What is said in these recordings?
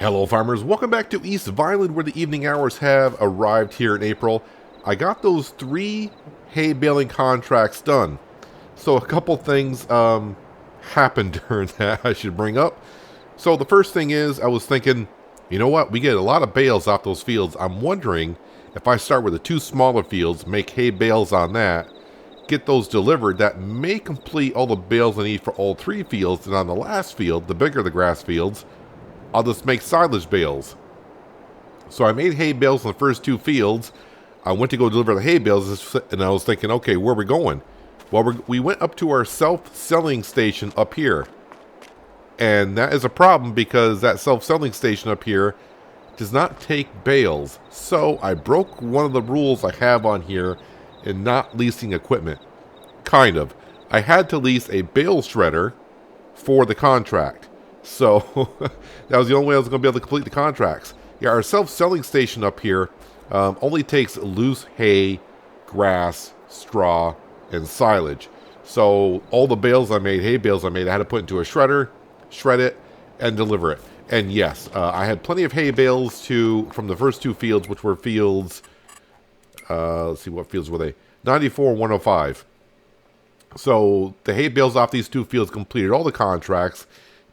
Hello farmers, welcome back to East VIneland where the evening hours have arrived here in April. I got those 3 hay baling contracts done. So a couple things happened during that I should bring up. So the first thing is I was thinking, you know what, we get a lot of bales off those fields. I'm wondering if I start with the 2 smaller fields, make hay bales on that, get those delivered, that may complete all the bales I need for all 3 fields. And on the last field, the bigger the grass fields, I'll just make silage bales. So I made hay bales in the first 2 fields. I went to go deliver the hay bales, and I was thinking, okay, where are we going? Well, we went up to our self-selling station up here. And that is a problem because that self-selling station up here does not take bales. So I broke one of the rules I have on here in not leasing equipment. Kind of. I had to lease a bale shredder for the contract. So that was the only way I was going to be able to complete the contracts. Yeah, our self-selling station up here only takes loose hay, grass, straw, and silage. So all the bales I made, hay bales I made, I had to put into a shredder, shred it, and deliver it. And yes, I had plenty of hay bales from the first 2 fields, which were fields, let's see, what fields were they? 94 and 105. So the hay bales off these 2 fields completed all the contracts,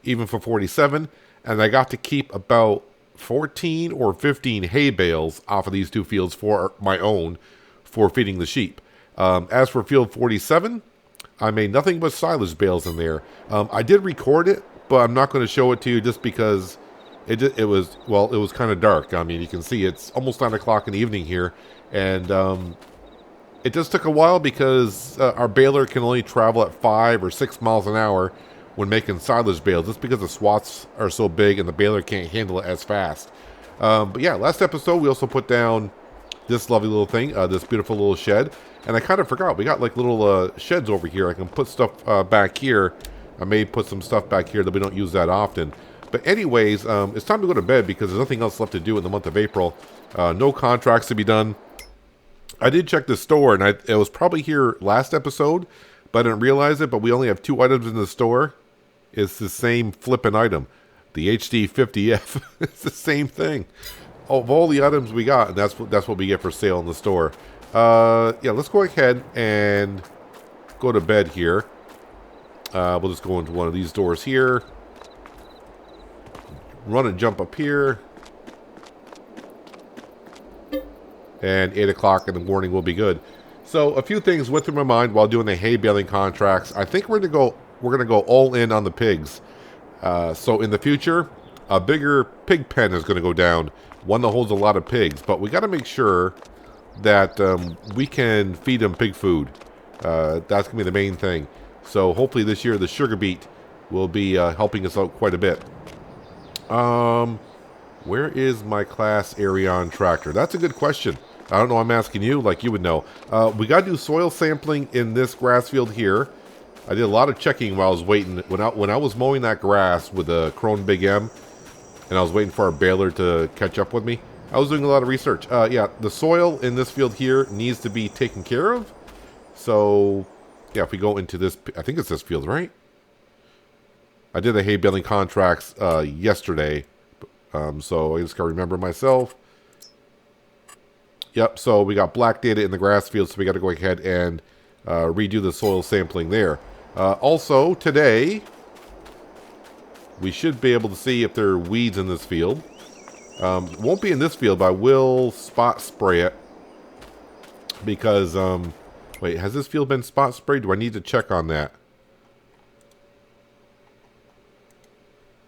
even for 47, and I got to keep about 14 or 15 hay bales off of these 2 fields for my own, for feeding the sheep. As for field 47, I made nothing but silage bales in there. I did record it, but I'm not going to show it to you just because it was kind of dark. I mean, you can see it's almost 9 o'clock in the evening here, and it just took a while because our baler can only travel at 5 or 6 miles an hour when making silage bales, just because the swaths are so big and the baler can't handle it as fast. But yeah, last episode we also put down this lovely little thing, this beautiful little shed. And I kind of forgot, we got like little sheds over here. I can put stuff back here. I may put some stuff back here that we don't use that often. But anyways, it's time to go to bed because there's nothing else left to do in the month of April. No contracts to be done. I did check the store, and it was probably here last episode, but I didn't realize it. But we only have 2 items in the store. It's the same flipping item, the HD50F. It's the same thing. Of all the items we got, and that's what we get for sale in the store. Yeah, let's go ahead and go to bed here. We'll just go into one of these doors here. Run and jump up here. And 8 o'clock in the morning will be good. So a few things went through my mind while doing the hay baling contracts. I think we're gonna go all in on the pigs. So in the future, a bigger pig pen is gonna go down, one that holds a lot of pigs. But we got to make sure that we can feed them pig food. That's gonna be the main thing. So hopefully this year the sugar beet will be helping us out quite a bit. Where is my Class Arion tractor? That's a good question. I don't know. I'm asking you, like you would know. We got to do soil sampling in this grass field here. I did a lot of checking while I was waiting. When I was mowing that grass with the Krone Big M, and I was waiting for our baler to catch up with me, I was doing a lot of research. Yeah, the soil in this field here needs to be taken care of. So, yeah, if we go into this, I think it's this field, right? I did the hay baling contracts yesterday, so I just got to remember myself. Yep, so we got black data in the grass field, so we got to go ahead and redo the soil sampling there. Also, today, we should be able to see if there are weeds in this field. Won't be in this field, but I will spot spray it. Because, wait, has this field been spot sprayed? Do I need to check on that?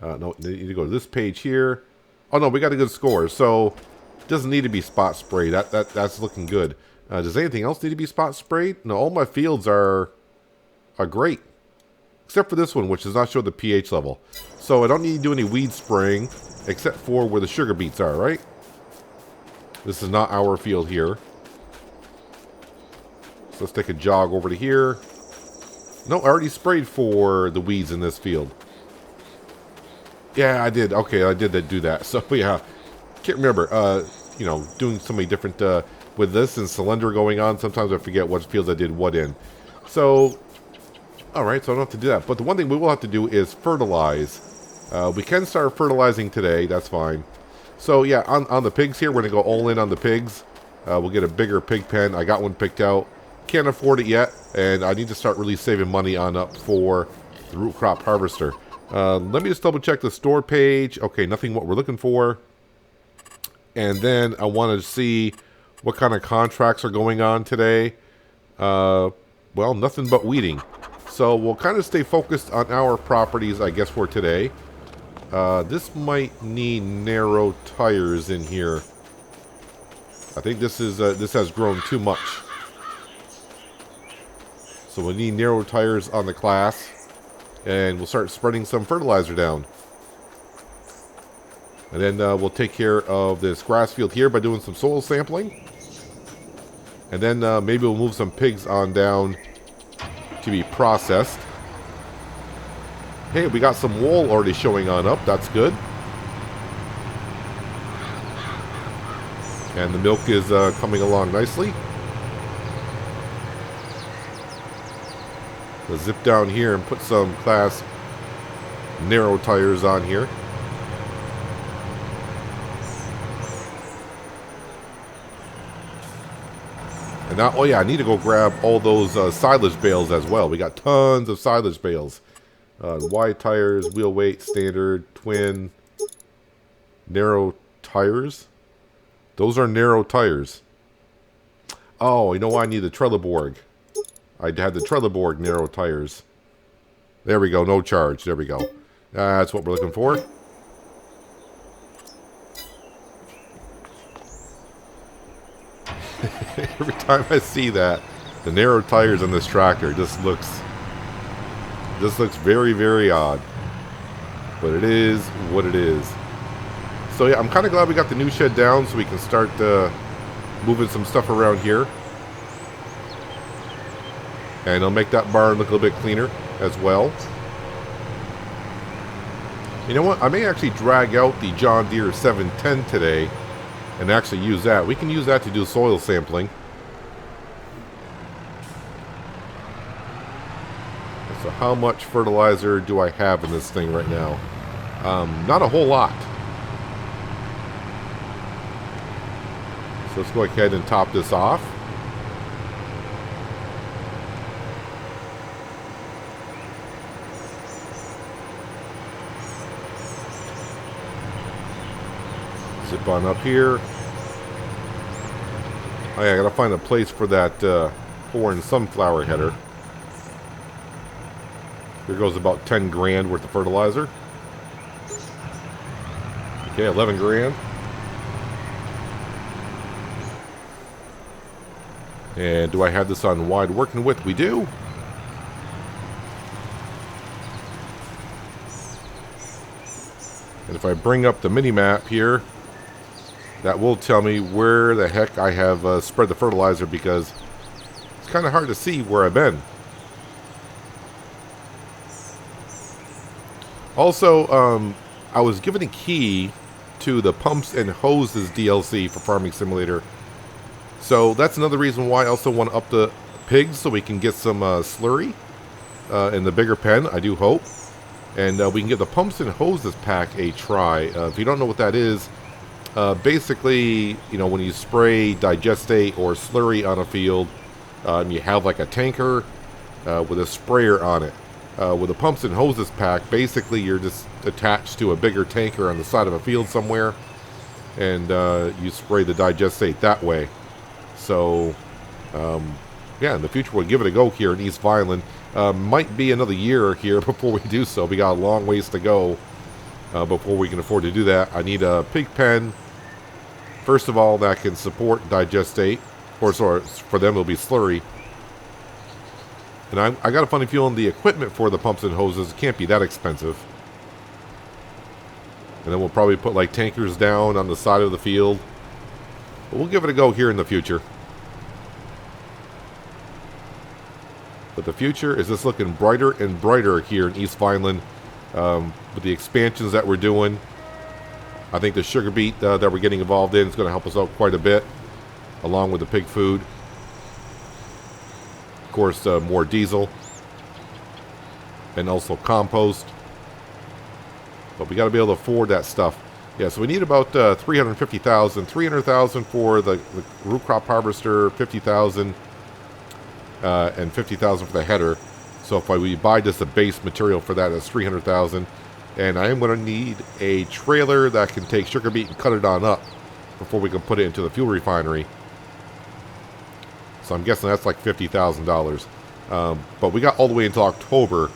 No, you need to go to this page here. Oh, no, we got a good score. So, it doesn't need to be spot sprayed. That's looking good. Does anything else need to be spot sprayed? No, all my fields are great. Except for this one, which does not show the pH level. So I don't need to do any weed spraying, except for where the sugar beets are, right? This is not our field here. So let's take a jog over to here. No, I already sprayed for the weeds in this field. Yeah, I did. Okay, I did do that. So yeah, can't remember. You know, doing so many different with this and cylinder going on. Sometimes I forget what fields I did what in. So, all right. So I don't have to do that. But the one thing we will have to do is fertilize We can start fertilizing today. That's fine. So yeah, on the pigs here, we're going to go all in on the pigs. We'll get a bigger pig pen. I got one picked out. Can't afford it yet, and I need to start really saving money on up for the root crop harvester. Let me just double check the store page. Okay, nothing what we're looking for. And then I want to see what kind of contracts are going on today. Well, nothing but weeding. So we'll kind of stay focused on our properties, I guess, for today. This might need narrow tires in here. I think this has grown too much. So we'll need narrow tires on the class. And we'll start spreading some fertilizer down. And then we'll take care of this grass field here by doing some soil sampling. And then maybe we'll move some pigs on down to be processed. Hey, we got some wool already showing on up. That's good. And the milk is coming along nicely. We'll zip down here and put some class narrow tires on here. And now, oh yeah, I need to go grab all those silage bales as well. We got tons of silage bales. Wide tires, wheel weight, standard, twin, narrow tires. Those are narrow tires. Oh, you know why I need the Trelleborg? I had the Trelleborg narrow tires. There we go, no charge. There we go. That's what we're looking for. Every time I see that, the narrow tires on this tractor just looks very, very odd. But it is what it is. So yeah, I'm kind of glad we got the new shed down so we can start moving some stuff around here. And it'll make that barn look a little bit cleaner as well. You know what? I may actually drag out the John Deere 710 today and actually use that. We can use that to do soil sampling. So how much fertilizer do I have in this thing right now? Not a whole lot. So let's go ahead and top this off. Zip on up here. Oh yeah, I gotta find a place for that foreign sunflower header. Here goes about 10 grand worth of fertilizer. Okay, 11 grand. And do I have this on wide working width? We do. And if I bring up the mini map here, that will tell me where the heck I have spread the fertilizer, because it's kind of hard to see where I've been. Also, I was given a key to the Pumps and Hoses DLC for Farming Simulator. So that's another reason why I also want to up the pigs so we can get some slurry in the bigger pen, I do hope. And we can give the Pumps and Hoses pack a try. If you don't know what that is, basically, you know, when you spray digestate or slurry on a field, you have like a tanker with a sprayer on it. With a Pumps and Hoses pack, basically you're just attached to a bigger tanker on the side of a field somewhere, and you spray the digestate that way. So, yeah, in the future we'll give it a go here in East VineLand. Might be another year here before we do so. We got a long ways to go before we can afford to do that. I need a pig pen, first of all, that can support digestate. Or sorry, for them it'll be slurry. And I got a funny feeling the equipment for the pumps and hoses can't be that expensive. And then we'll probably put like tankers down on the side of the field. But we'll give it a go here in the future. But the future is just looking brighter and brighter here in East VineLand with the expansions that we're doing. I think the sugar beet that we're getting involved in is going to help us out quite a bit, along with the pig food. Of course, more diesel and also compost. But we got to be able to afford that stuff. Yeah, so we need about 350,000, 300,000 for the root crop harvester, 50,000, and 50,000 for the header. So if we buy just the base material for that, that's 300,000. And I am going to need a trailer that can take sugar beet and cut it on up before we can put it into the fuel refinery. So I'm guessing that's like $50,000. But we got all the way until October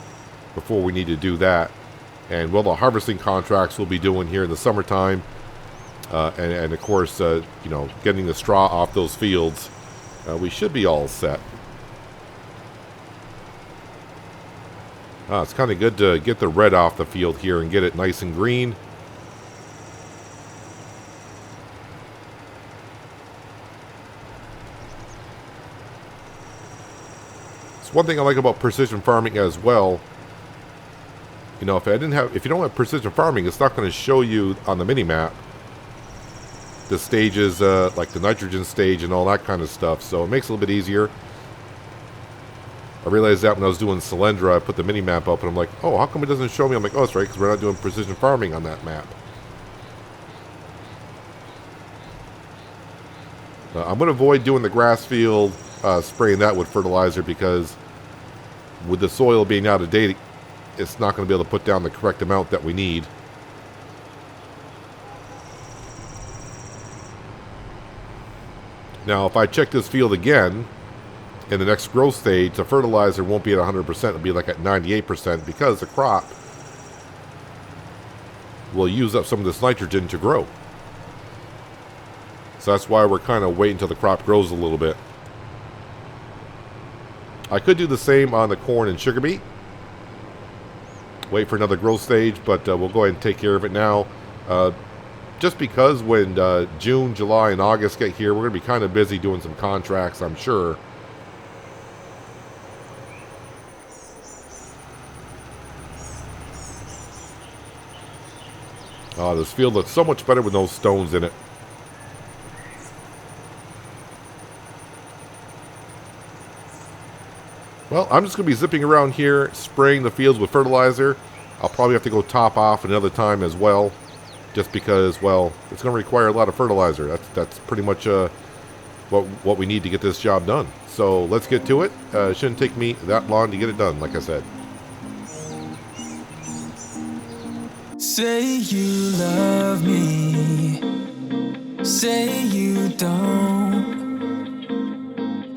before we need to do that. And well, the harvesting contracts we'll be doing here in the summertime. And of course, you know, getting the straw off those fields. We should be all set. It's kind of good to get the red off the field here and get it nice and green. It's one thing I like about precision farming as well. You know, if you don't have precision farming, it's not going to show you on the mini map the stages, like the nitrogen stage and all that kind of stuff. So it makes it a little bit easier. I realized that when I was doing Solyndra, I put the mini map up and I'm like, oh, how come it doesn't show me? I'm like, oh, that's right, because we're not doing precision farming on that map. I'm going to avoid doing the grass field, spraying that with fertilizer, because with the soil being out of date, it's not going to be able to put down the correct amount that we need. Now, if I check this field again, in the next growth stage, the fertilizer won't be at 100%. It'll be like at 98% because the crop will use up some of this nitrogen to grow. So that's why we're kind of waiting until the crop grows a little bit. I could do the same on the corn and sugar beet. Wait for another growth stage, but we'll go ahead and take care of it now. Just because when June, July, and August get here, we're going to be kind of busy doing some contracts, I'm sure. This field looks so much better with those stones in it. Well, I'm just going to be zipping around here, spraying the fields with fertilizer. I'll probably have to go top off another time as well, just because, well, it's going to require a lot of fertilizer. That's pretty much what we need to get this job done. So let's get to it. It shouldn't take me that long to get it done, like I said. Say you love me, say you don't.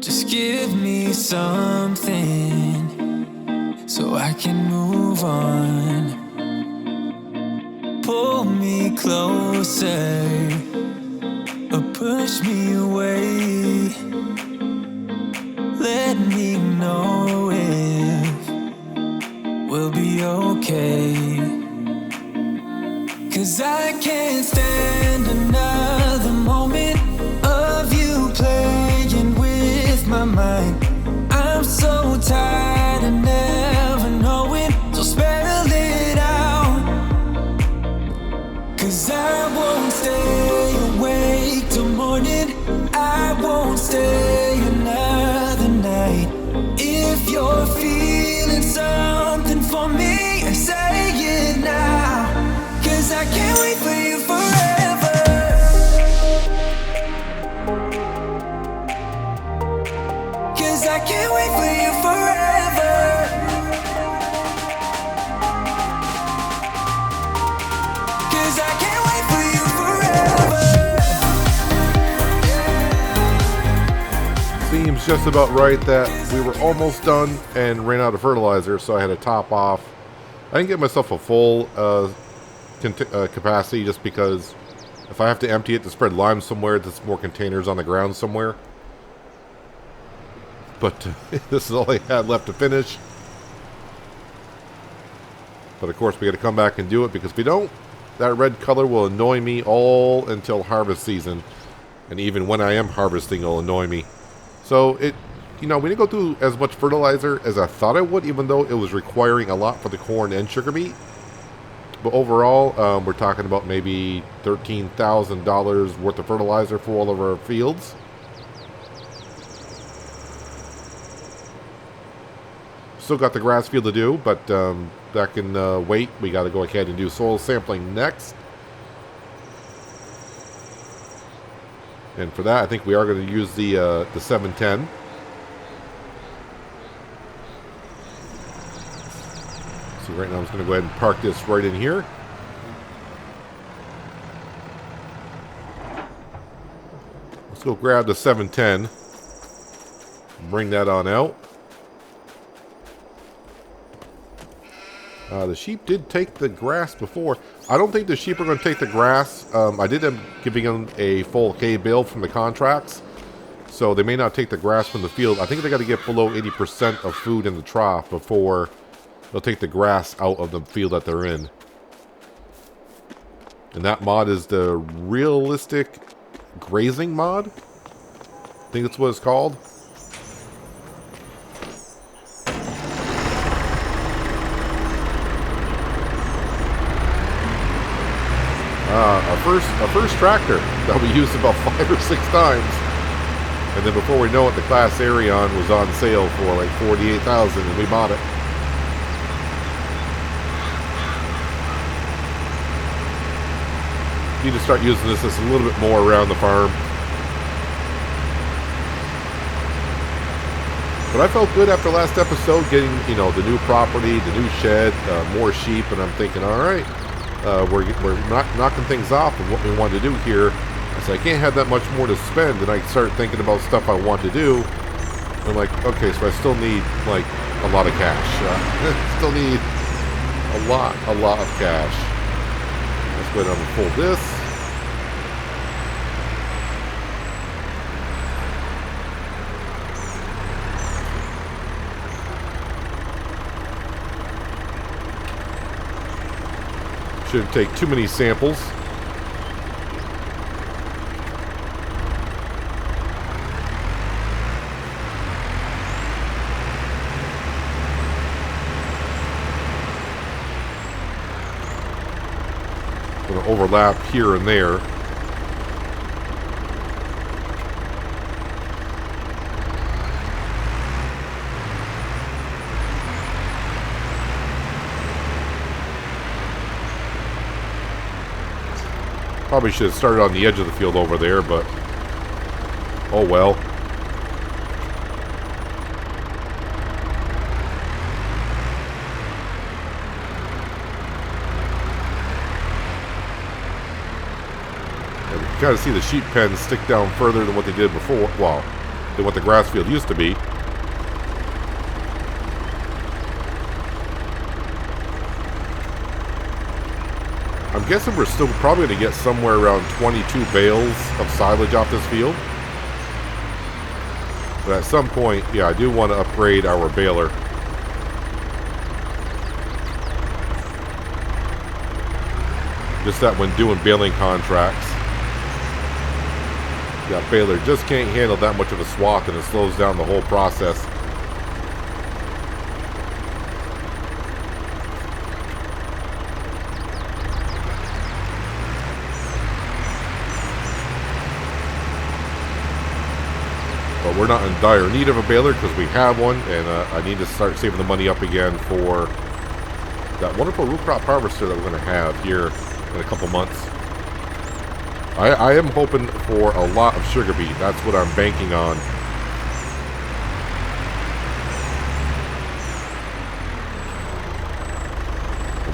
Just give me something so I can move on. Pull me closer or push me away. Let me know if we'll be okay. 'Cause I can't stand another moment of you playing with my mind. I'm so tired of never knowing, so spell it out. 'Cause I won't stay awake till morning, I won't stay another night. If you're feeling something for me, say it now. 'Cause I can't wait for you forever. 'Cause I can't wait for you forever. 'Cause I can't wait for you forever. Seems just about right that we were almost done and ran out of fertilizer, so I had to top off. I didn't get myself a full capacity, just because if I have to empty it to spread lime somewhere, there's more containers on the ground somewhere. But this is all I had left to finish. But of course we got to come back and do it, because if we don't, that red color will annoy me all until harvest season, and even when I am harvesting, it'll annoy me. So we didn't go through as much fertilizer as I thought I would, even though it was requiring a lot for the corn and sugar beet. But overall, we're talking about maybe $13,000 worth of fertilizer for all of our fields. Still got the grass field to do, but that can wait. We got to go ahead and do soil sampling next. And for that, I think we are going to use the 710. So right now I'm just going to go ahead and park this right in here. Let's go grab the 710. Bring that on out. The sheep did take the grass before. I don't think the sheep are going to take the grass. I did end up giving them a full hay bale from the contracts. So they may not take the grass from the field. I think they got to get below 80% of food in the trough before they'll take the grass out of the field that they're in. And that mod is the realistic grazing mod. I think that's what it's called. Our first tractor that we used about 5 or 6 times. And then before we know it, the Class Arion was on sale for like $48,000 and we bought it. Need to start using this a little bit more around the farm. But I felt good after last episode getting, you know, the new property, the new shed, more sheep, and I'm thinking, all right, we're not knocking things off of what we want to do here. So I can't have that much more to spend, and I start thinking about stuff I want to do. I'm like, okay, so I still need like a lot of cash. Still need a lot of cash. Let's go ahead and unfold this. Shouldn't take too many samples. Going to overlap here and there. Probably should have started on the edge of the field over there, but oh well. And you kind of see the sheep pens stick down further than what they did before, well, than what the grass field used to be. I'm guessing we're still probably going to get somewhere around 22 bales of silage off this field. But at some point, yeah, I do want to upgrade our baler. Just that when doing baling contracts, that baler just can't handle that much of a swath, and it slows down the whole process. We're not in dire need of a baler because we have one, and I need to start saving the money up again for that wonderful root crop harvester that we're going to have here in a couple months. I am hoping for a lot of sugar beet. That's what I'm banking on.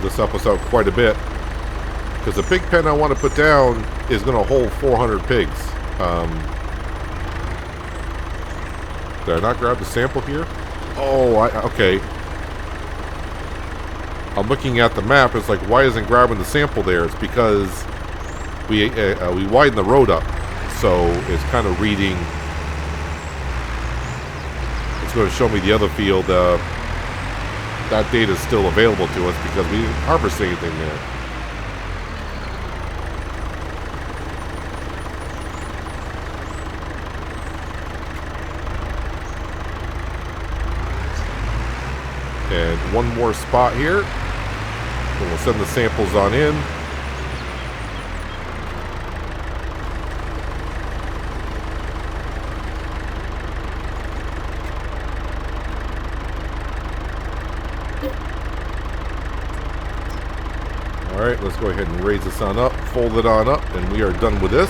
This help us out quite a bit because the pig pen I want to put down is going to hold 400 pigs. Did I not grab the sample here? Oh, okay. I'm looking at the map. It's like, why isn't grabbing the sample there? It's because we widened the road up, so it's kind of reading. It's going to show me the other field. That data is still available to us because we didn't harvest anything there. And one more spot here. And we'll send the samples on in. Alright, let's go ahead and raise this on up, fold it on up, and we are done with this.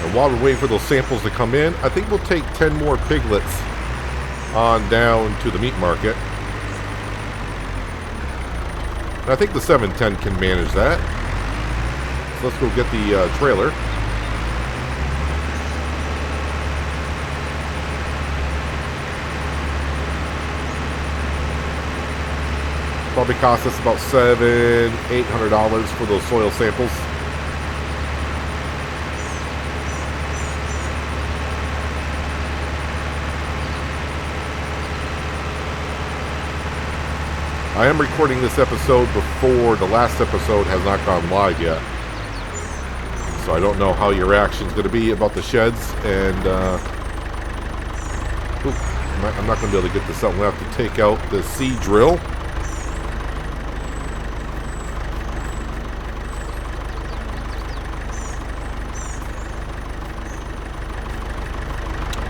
And while we're waiting for those samples to come in, I think we'll take 10 more piglets on down to the meat market. And I think the 710 can manage that. So let's go get the trailer. Probably cost us about $700-800 for those soil samples. I am recording this episode before the last episode has not gone live yet. So I don't know how your reaction is going to be about the sheds. And I'm not going to be able to get this out. I'm going to have to take out the seed drill.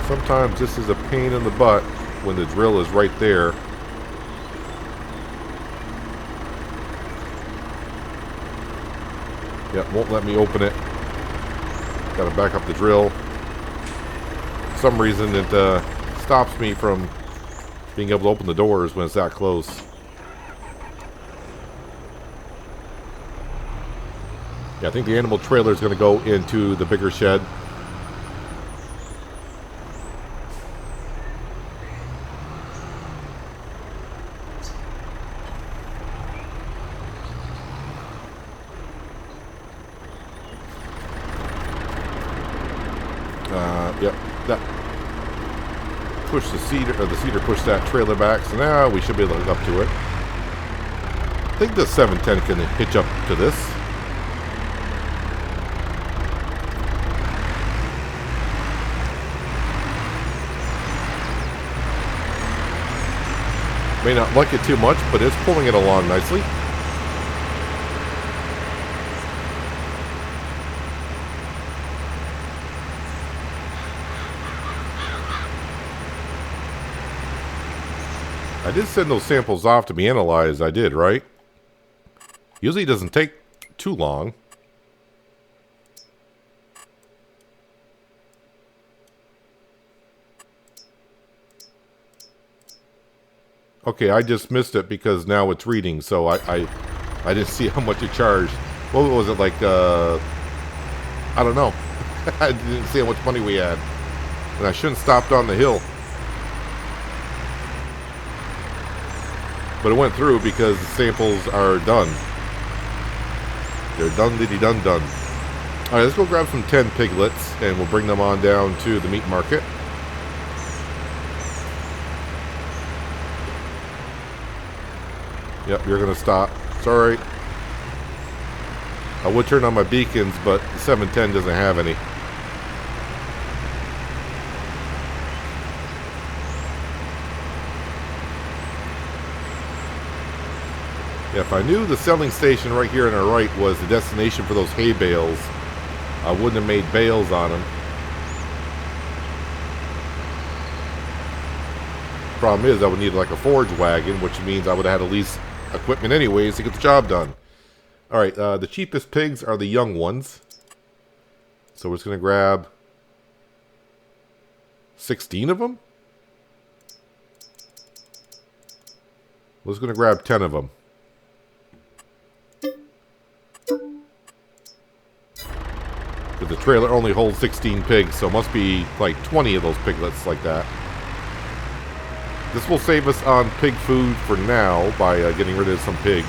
Sometimes this is a pain in the butt when the drill is right there. Yep, won't let me open it. Got to back up the drill. For some reason it stops me from being able to open the doors when it's that close. Yeah, I think the animal trailer is going to go into the bigger shed. Yep, that pushed the cedar pushed that trailer back, so now we should be able to hook up to it. I think the 710 can hitch up to this. May not like it too much, but it's pulling it along nicely. I did send those samples off to be analyzed. I did, right? Usually it doesn't take too long. Okay, I just missed it because now it's reading, so I didn't see how much it charged. What was it, like, I don't know. I didn't see how much money we had. And I shouldn't have stopped on the hill. But it went through because the samples are done. They're done. Alright, let's go grab some 10 piglets and we'll bring them on down to the meat market. Yep, you're going to stop. Sorry. I would turn on my beacons, but the 710 doesn't have any. Yeah, if I knew the selling station right here on our right was the destination for those hay bales, I wouldn't have made bales on them. Problem is, I would need like a forage wagon, which means I would have had to lease equipment anyways to get the job done. Alright, the cheapest pigs are the young ones. So we're just going to grab 16 of them? We're just going to grab 10 of them. The trailer only holds 16 pigs, so it must be like 20 of those piglets like that. This will save us on pig food for now by getting rid of some pigs.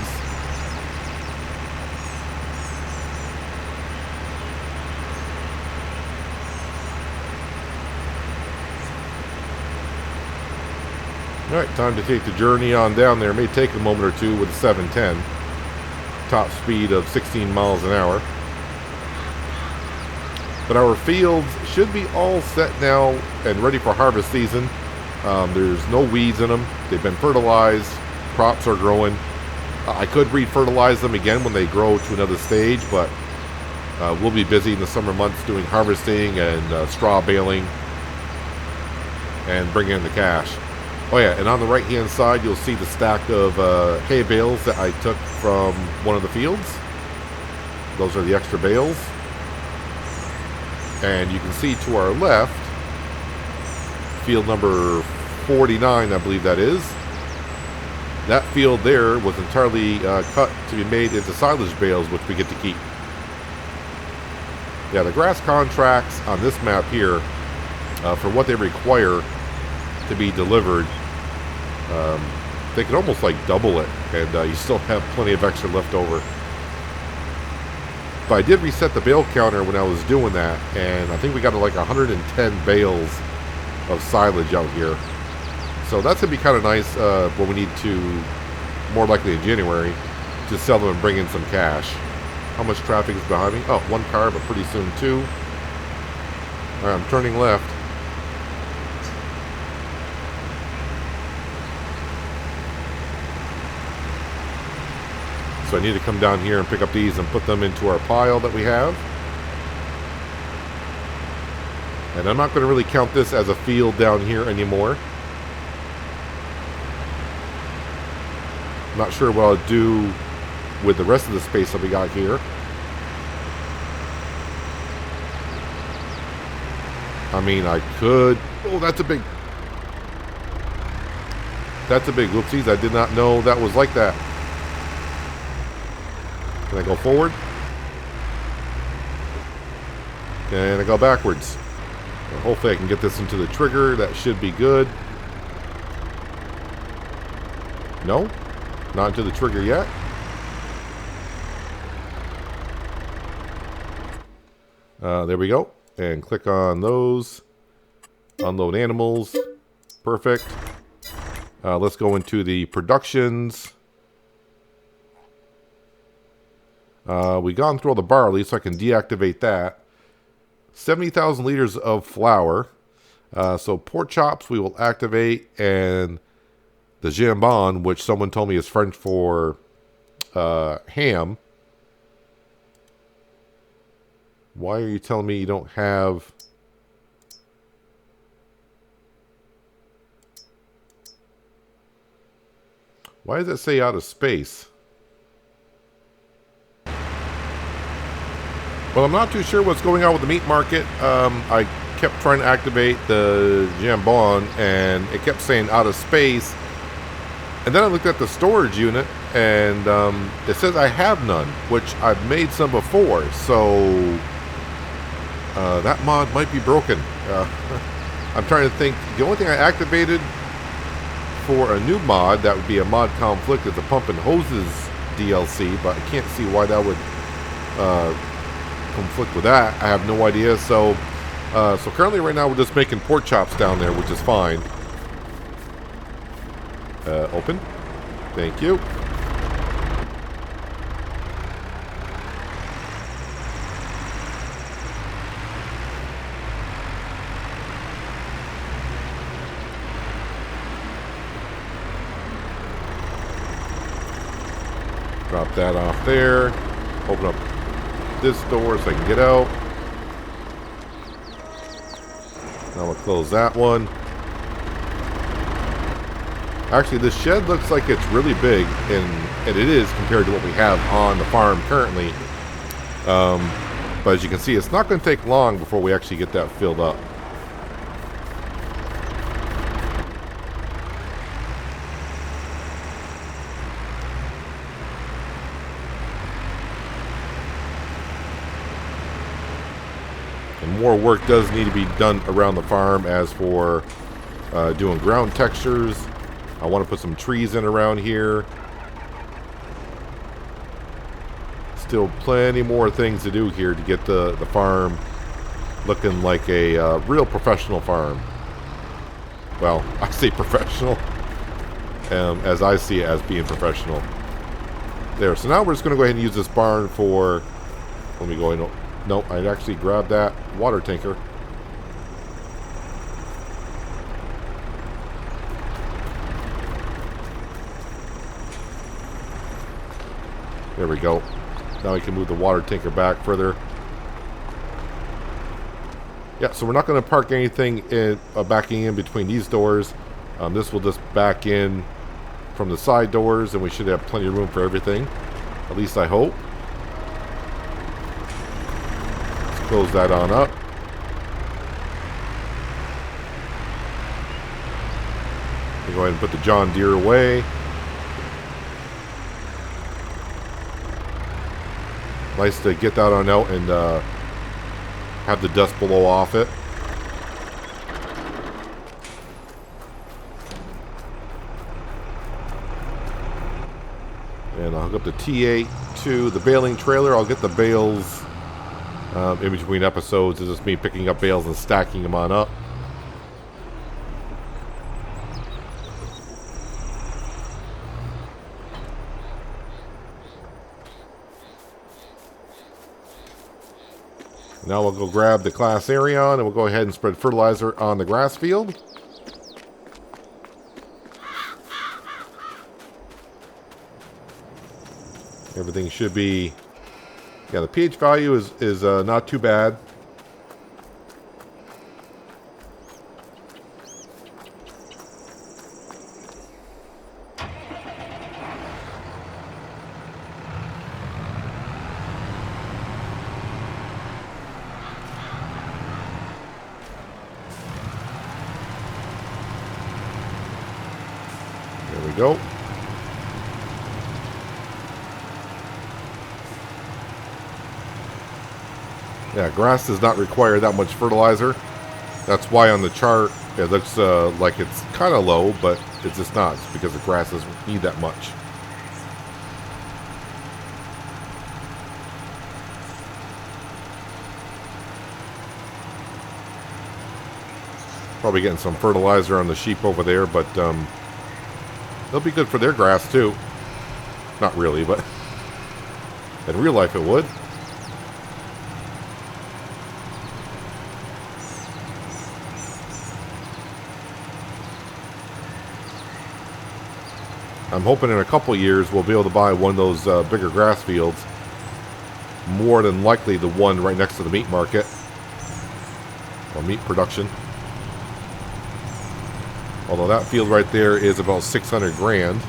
Alright, time to take the journey on down there. It may take a moment or two with the 710. Top speed of 16 miles an hour. But our fields should be all set now and ready for harvest season. There's no weeds in them. They've been fertilized. Crops are growing. I could re-fertilize them again when they grow to another stage, but we'll be busy in the summer months doing harvesting and straw baling. and bring in the cash. Oh yeah, and on the right hand side you'll see the stack of hay bales that I took from one of the fields. Those are the extra bales. And you can see to our left, field number 49, I believe that is. That field there was entirely cut to be made into silage bales, which we get to keep. Yeah, the grass contracts on this map here, for what they require to be delivered, they could almost like double it, and you still have plenty of extra left over. But I did reset the bale counter when I was doing that, and I think we got to like 110 bales of silage out here. So that's going to be kind of nice when we need to, more likely in January, to sell them and bring in some cash. How much traffic is behind me? Oh, one car, but pretty soon two. All right, I'm turning left. So I need to come down here and pick up these and put them into our pile that we have. And I'm not going to really count this as a field down here anymore. I'm not sure what I'll do with the rest of the space that we got here. I mean, I could... Oh, that's a big... That's a big whoopsies. I did not know that was like that. Can I go forward? And I go backwards. Well, hopefully I can get this into the trigger. That should be good. No? Not into the trigger yet. There we go. And click on those. Unload animals. Perfect. Let's go into the productions. We've gone through all the barley, so I can deactivate that. 70,000 liters of flour. So pork chops we will activate, and the jambon, which someone told me is French for ham. Why are you telling me you don't have... Why does it say out of space? Well, I'm not too sure what's going on with the meat market. I kept trying to activate the jambon, and it kept saying out of space. And then I looked at the storage unit, and it says I have none, which I've made some before. So that mod might be broken. I'm trying to think. The only thing I activated for a new mod that would be a mod conflict is the pump and hoses DLC, but I can't see why that would conflict with that. I have no idea. So currently right now we're just making pork chops down there, which is fine. Open. Thank you. Drop that off there. Open up this door so I can get out. Now we'll close that one. Actually, this shed looks like it's really big, and it is compared to what we have on the farm currently. But as you can see, it's not going to take long before we actually get that filled up. And more work does need to be done around the farm as for doing ground textures. I want to put some trees in around here. Still plenty more things to do here to get the farm looking like a real professional farm. Well, I say professional as I see it as being professional. There, so now we're just going to go ahead and use this barn for... Let me go in. No, I'd actually grab that water tanker. There we go. Now we can move the water tanker back further. Yeah, so we're not going to park anything in backing in between these doors. This will just back in from the side doors, and we should have plenty of room for everything. At least I hope. Let's close that on up. We'll go ahead and put the John Deere away. Nice to get that on out and have the dust blow off it. And I'll hook up the T8 to the baling trailer. I'll get the bales in between episodes. It's just me picking up bales and stacking them on up. Now we'll go grab the Class Arion and we'll go ahead and spread fertilizer on the grass field. Everything should be, yeah, the pH value is not too bad. There we go. Yeah, grass does not require that much fertilizer. That's why on the chart it looks like it's kind of low, but it's just not. It's because the grass doesn't need that much. Probably getting some fertilizer on the sheep over there, but they'll be good for their grass too. Not really, but in real life it would. I'm hoping in a couple years we'll be able to buy one of those bigger grass fields. More than likely the one right next to the meat market. Or meat production. Although that field right there is about 600 grand.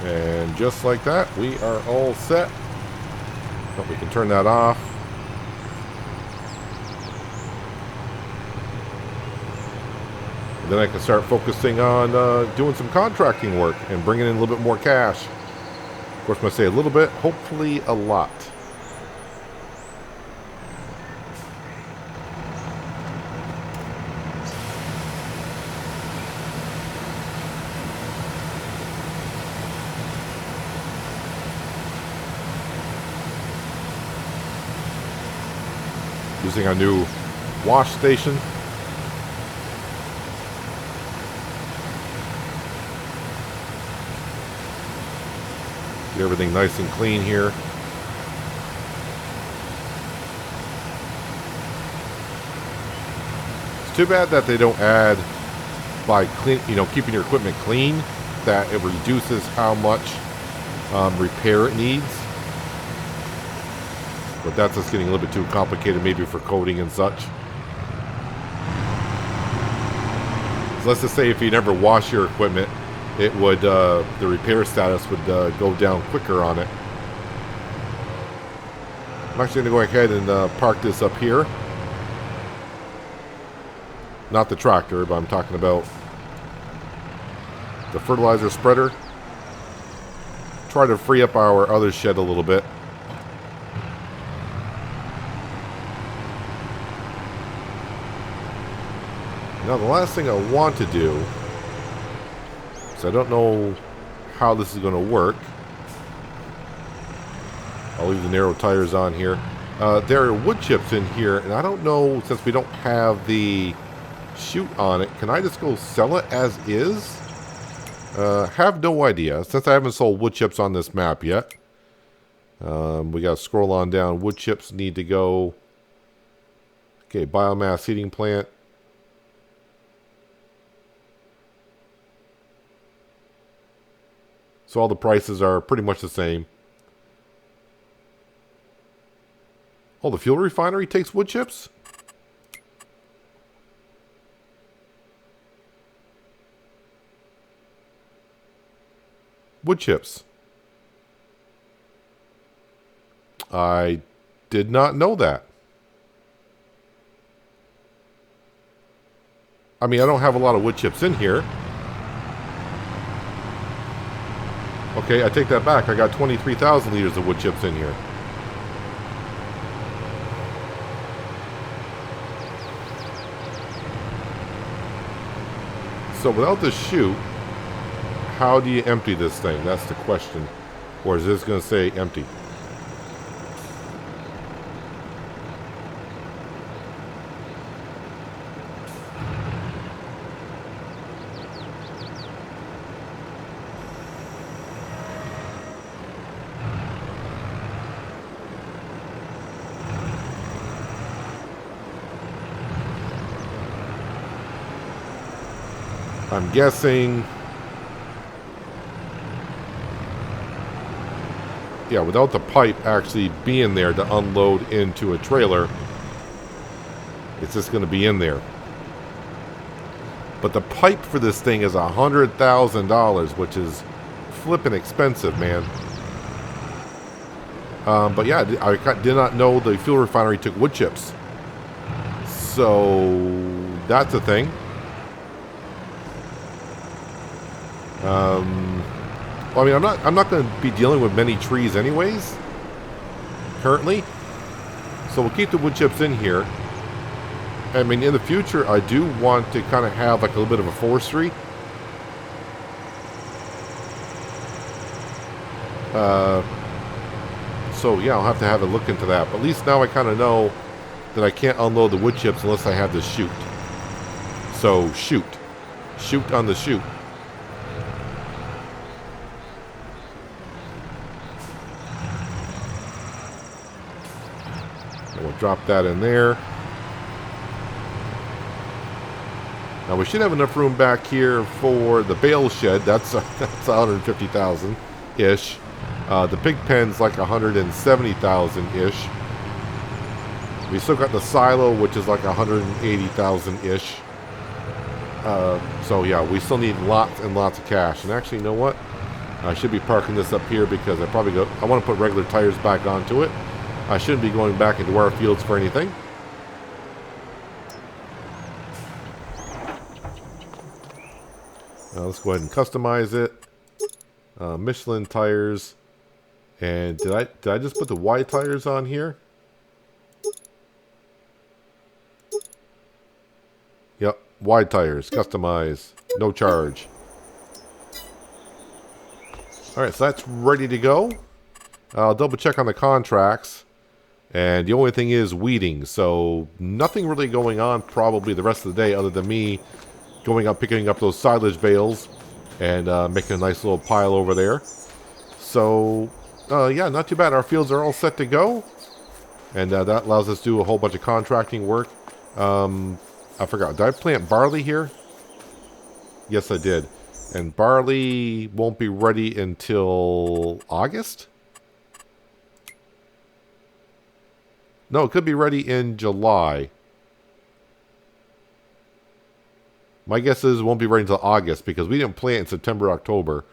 And just like that, we are all set. But we can turn that off. And then I can start focusing on doing some contracting work and bringing in a little bit more cash. Of course, when I say a little bit, hopefully a lot. Using our new wash station. Get everything nice and clean here. It's too bad that they don't add by clean, keeping your equipment clean, that it reduces how much repair it needs. But that's just getting a little bit too complicated, maybe for coating and such. So let's just say if you never wash your equipment, it would the repair status would go down quicker on it. I'm actually going to go ahead and park this up here. Not the tractor, but I'm talking about the fertilizer spreader. Try to free up our other shed a little bit. Now the last thing I want to do, so I don't know how this is going to work. I'll leave the narrow tires on here. There are wood chips in here, and I don't know, since we don't have the chute on it, can I just go sell it as is? Have no idea, since I haven't sold wood chips on this map yet. We got to scroll on down. Wood chips need to go. Okay, biomass heating plant. So all the prices are pretty much the same. Oh, the fuel refinery takes wood chips? Wood chips. I did not know that. I mean, I don't have a lot of wood chips in here. Okay, I take that back. I got 23,000 liters of wood chips in here. So without the chute, how do you empty this thing? That's the question. Or is this going to say empty? I'm guessing, yeah, without the pipe actually being there to unload into a trailer, it's just going to be in there. But the pipe for this thing is $100,000, which is flipping expensive, man. But yeah, I did not know the fuel refinery took wood chips. So that's a thing. Well, I mean, I'm not going to be dealing with many trees anyways, currently. So we'll keep the wood chips in here. I mean, in the future, I do want to kind of have like a little bit of a forestry. So yeah, I'll have to have a look into that. But at least now I kind of know that I can't unload the wood chips unless I have the chute. So shoot on the chute. We'll drop that in there. Now we should have enough room back here for the bale shed. That's 150,000 ish. The pig pen's like 170,000 ish. We still got the silo, which is like 180,000 ish. So yeah, we still need lots and lots of cash. And actually, you know what? I should be parking this up here because I want to put regular tires back onto it. I shouldn't be going back into our fields for anything. Let's go ahead and customize it. Michelin tires. And did I just put the wide tires on here? Yep, wide tires, customize, no charge. Alright, so that's ready to go. I'll double check on the contracts. And the only thing is weeding, so nothing really going on probably the rest of the day other than me going up, picking up those silage bales and making a nice little pile over there. So, yeah, not too bad. Our fields are all set to go. And that allows us to do a whole bunch of contracting work. I forgot, did I plant barley here? Yes, I did. And barley won't be ready until August? No, it could be ready in July. My guess is it won't be ready until August because we didn't plant in September, October.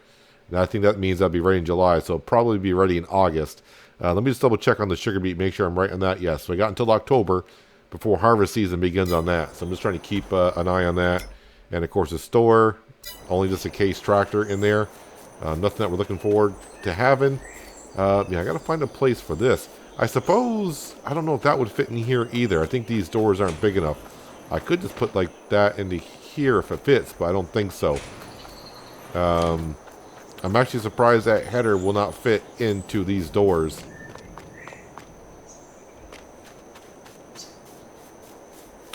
And I think that means that'll be ready in July, so it'll probably be ready in August. Let me just double check on the sugar beet, make sure I'm right on that. Yes, so I got until October before harvest season begins on that. So I'm just trying to keep an eye on that. And of course the store, only just a case tractor in there. Nothing that we're looking forward to having. Yeah, I got to find a place for this. I suppose, I don't know if that would fit in here either. I think these doors aren't big enough. I could just put like that into here if it fits, but I don't think so. I'm actually surprised that header will not fit into these doors.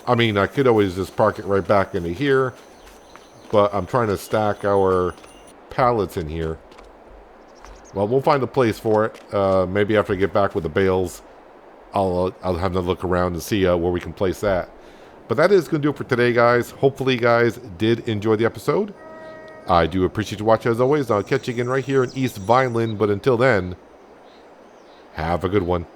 I mean, I could always just park it right back into here, but I'm trying to stack our pallets in here. Well, we'll find a place for it. Maybe after I get back with the bales, I'll have to look around and see where we can place that. But that is going to do it for today, guys. Hopefully, you guys did enjoy the episode. I do appreciate you watching as always. I'll catch you again right here in East Vineland. But until then, have a good one.